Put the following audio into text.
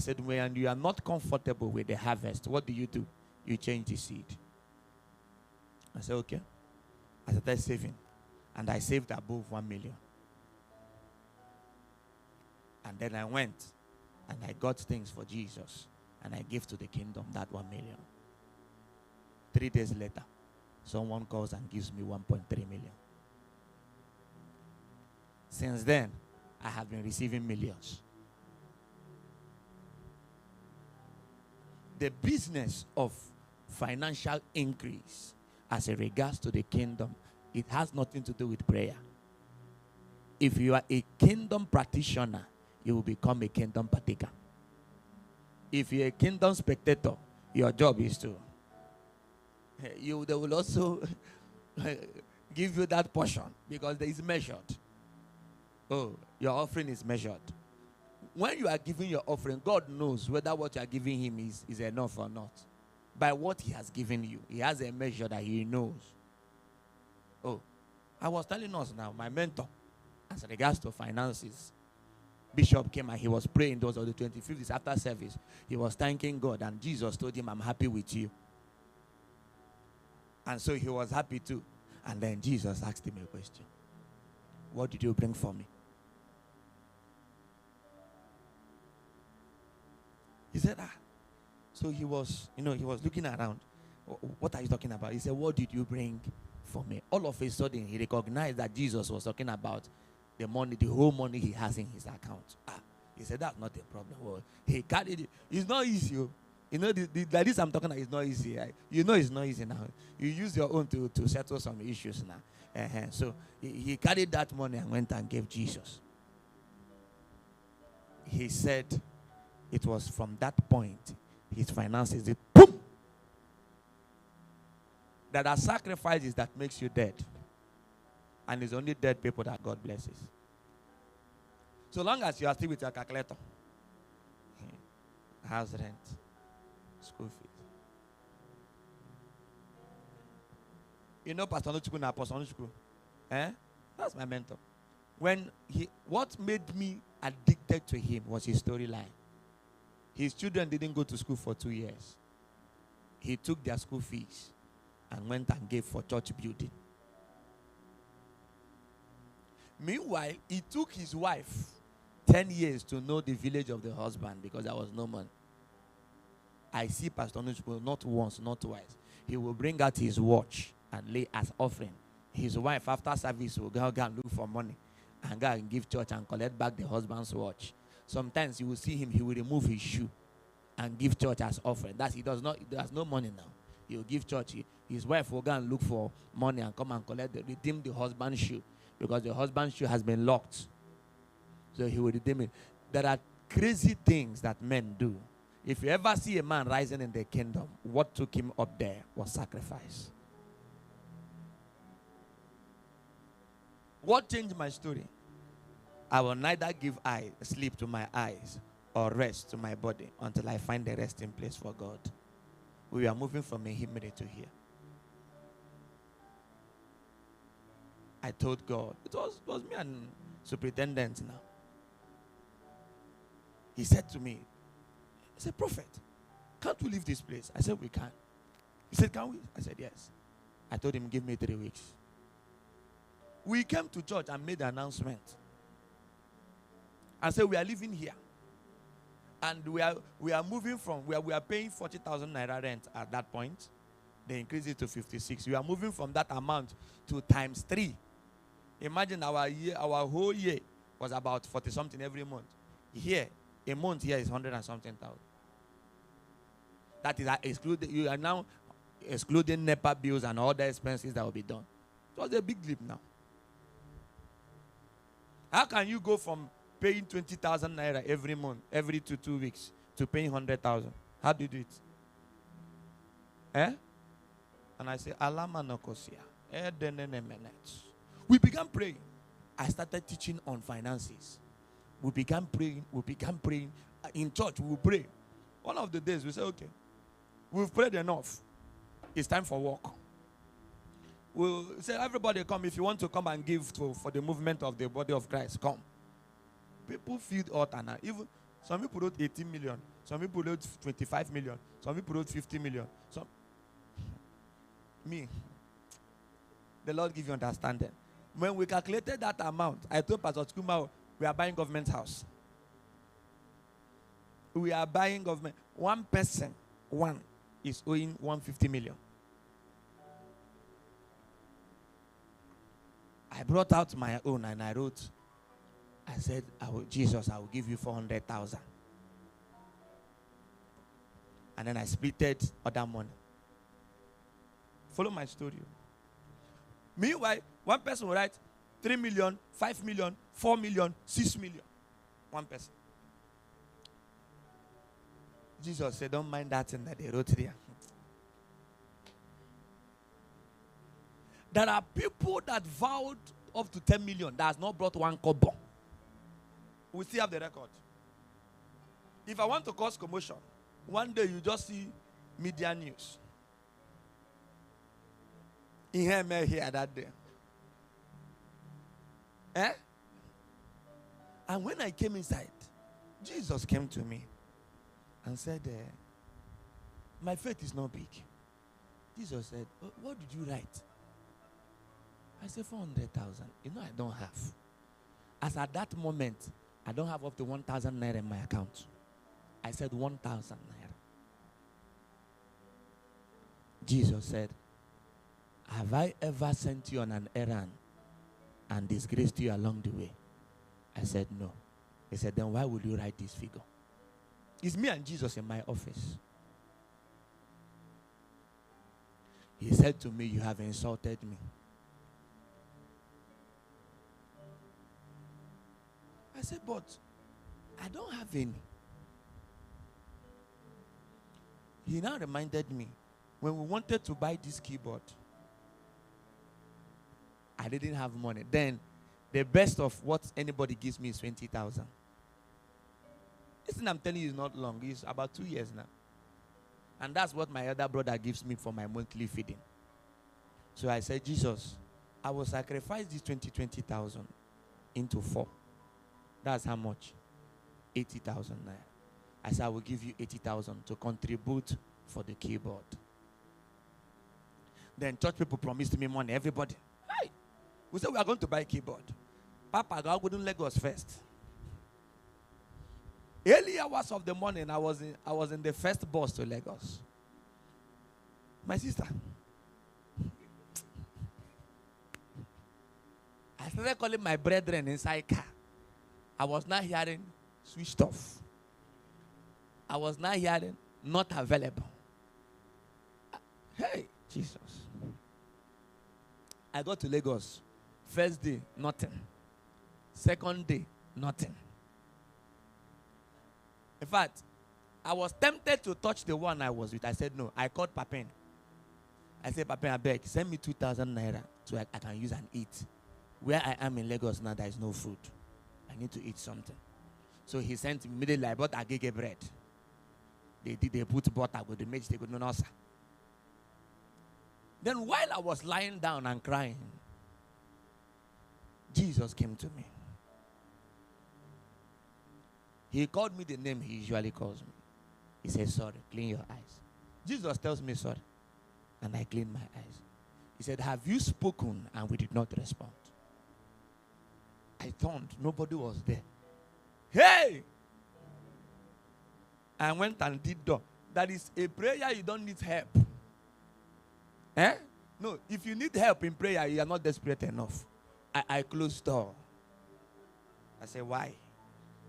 said, when you are not comfortable with the harvest, what do? You change the seed. I said, okay. I started saving. And I saved above 1 million. And then I went and I got things for Jesus. And I gave to the kingdom that 1 million. 3 days later, someone calls and gives me 1.3 million. Since then, I have been receiving millions. The business of financial increase as a regards to the kingdom, it has nothing to do with prayer. If you are a kingdom practitioner, you will become a kingdom partaker. If you're a kingdom spectator, your job is to they will also give you that portion because there is measured. Oh, your offering is measured. When you are giving your offering, God knows whether what you are giving him is enough or not. By what he has given you. He has a measure that he knows. Oh, I was telling us now, my mentor, as regards to finances, Bishop came and he was praying. Those on the 25th after service. He was thanking God and Jesus told him, I'm happy with you. And so he was happy too. And then Jesus asked him a question. What did you bring for me? He said, So he was, he was looking around. What are you talking about? He said, what did you bring for me? All of a sudden, he recognized that Jesus was talking about the money, the whole money he has in his account. He said, that's not a problem. Well, he carried it. It's not easy. Like this I'm talking about, it's not easy. It's not easy now. You use your own to settle some issues now. So he carried that money and went and gave Jesus. He said it was from that point his finances did boom. There are sacrifices that makes you dead. And it's only dead people that God blesses. So long as you are still with your calculator. House rent. School fees. Pastor Nuchukwu na Pastor Nuchukwu. That's my mentor. What made me addicted to him was his storyline. His children didn't go to school for 2 years. He took their school fees and went and gave for church building. Meanwhile, it took his wife 10 years to know the village of the husband because there was no money. I see Pastor Nuchukwu not once, not twice. He will bring out his watch and lay as offering. His wife, after service, will go and look for money and go and give church and collect back the husband's watch. Sometimes you will see him, he will remove his shoe and give church as offering. There's no money now. He will give church. His wife will go and look for money and come and redeem the husband's shoe because the husband's shoe has been locked. So he will redeem it. There are crazy things that men do. If you ever see a man rising in the kingdom, what took him up there was sacrifice. What changed my story? I will neither give sleep to my eyes or rest to my body until I find a resting place for God. We are moving from Ehimere to here. I told God, it was me and superintendent now. He said to me, he said, Prophet, can't we leave this place? I said, we can. He said, can we? I said, yes. I told him, give me 3 weeks. We came to church and made an announcement. And said, we are living here. And we are moving from, we are paying 40,000 naira rent at that point. They increased it to 56. We are moving from that amount to times 3. Imagine our whole year was about 40 something every month. Here, a month here is 100 and something thousand. That is excluded. You are now excluding NEPA bills and all the expenses that will be done. It was a big leap now. How can you go from paying 20,000 naira every month, every 2 weeks, to paying 100,000? How do you do it? And I say, Alama nokosia. We began praying. I started teaching on finances. We began praying. In church, we will pray. One of the days, we say, okay, we've prayed enough. It's time for work. We'll say, everybody come. If you want to come and give for the movement of the body of Christ, come. People feel ought and even Some people wrote 18 million. Some people wrote 25 million. Some people wrote 50 million. Some me. The Lord give you understanding. When we calculated that amount, I told Pastor Kuma, we are buying government house. We are buying government. One person, one, is owing 150 million. I brought out my own and I wrote, I said, Jesus, I will give you 400,000. And then I splitted other money. Follow my story. Meanwhile, one person will write 3 million, 5 million, 4 million, 6 million. One person. Jesus said, don't mind that thing that they wrote there. There are people that vowed up to 10 million that has not brought one kobo. We still have the record. If I want to cause commotion, one day you just see media news. In here that day. And when I came inside, Jesus came to me and said, my faith is not big. Jesus said, what did you write? I said, 400,000. You know I don't have. As at that moment, I don't have up to 1,000 naira in my account. I said 1,000 naira. Jesus said, have I ever sent you on an errand and disgraced you along the way? I said, no. He said, then why would you write this figure? It's me and Jesus in my office. He said to me, you have insulted me. I said, but I don't have any. He now reminded me, when we wanted to buy this keyboard, I didn't have money. Then, the best of what anybody gives me is 20,000. This thing I'm telling you is not long. It's about 2 years now. And that's what my other brother gives me for my monthly feeding. So I said, Jesus, I will sacrifice this 20,000 into 4. That's how much? 80,000 naira. I said, I will give you 80,000 to contribute for the keyboard. Then church people promised me money. Everybody. Hey, we said we are going to buy a keyboard. Papa, God wouldn't Lagos first. Early hours of the morning, I was in the first bus to Lagos. My sister. I started calling my brethren inside car. I was not hearing switched off. I was not hearing not available. Hey, Jesus. I got to Lagos. First day, nothing. Second day, nothing. In fact, I was tempted to touch the one I was with. I said no. I called Papen. I said, Papen, I beg, send me 2,000 naira so I can use and eat. Where I am in Lagos now, there is no food. I need to eat something. So he sent me immediately. I bought agege bread. They put butter with the maize. They could no, sir. Then while I was lying down and crying, Jesus came to me. He called me the name he usually calls me. He said, sorry, clean your eyes. Jesus tells me sorry. And I cleaned my eyes. He said, have you spoken? And we did not respond. I turned. Nobody was there. Hey! I went and did door. That is a prayer you don't need help. No, if you need help in prayer, you are not desperate enough. I closed door. I said, why?